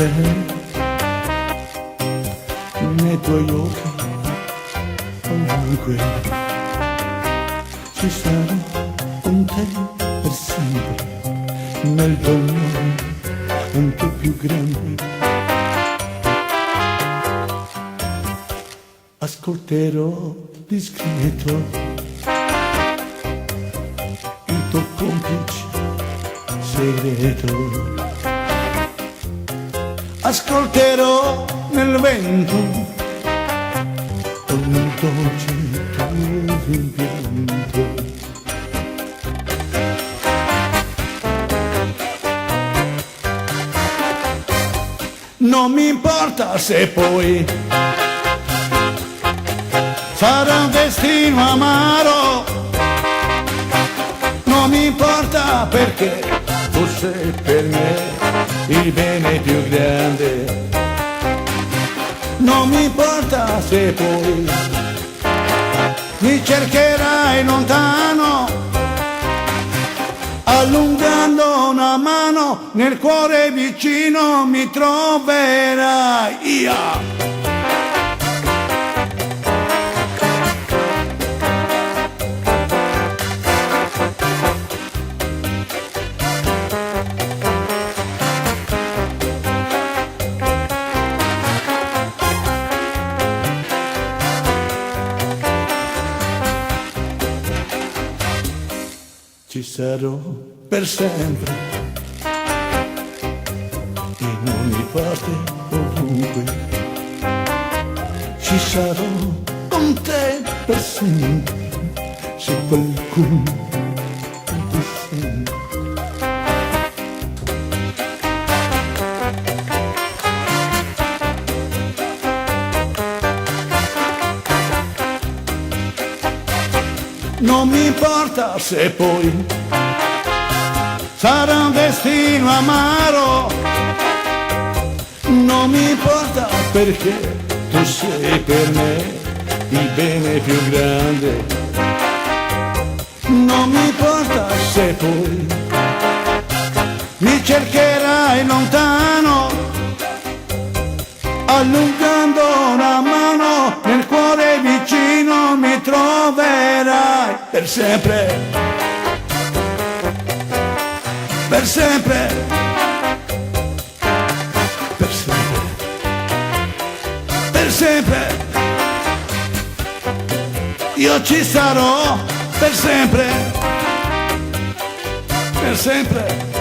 sempre nei tuoi occhi, ovunque ci sarò con te per sempre, nel dolore anche più grande. Ascolterò discreto il tuo complice segreto. Ascolterò nel vento ogni dolce tuo rimpianto. Non mi importa se poi sarà un destino amaro, non mi importa perché tu sei per me il bene più grande. Non mi importa se poi mi cercherai lontano, allungando una mano nel cuore vicino mi troverai. Ci sarò per sempre, in ogni parte, ovunque. Ci sarò con te per sempre, se qualcuno ti sente. Non mi importa se poi sarà un destino amaro, non mi importa perché tu sei per me il bene più grande. Non mi importa se poi mi cercherai lontano, allungando una mano nel cuore vicino mi troverai per sempre, per sempre, per sempre, per sempre. Io ci sarò per sempre, per sempre.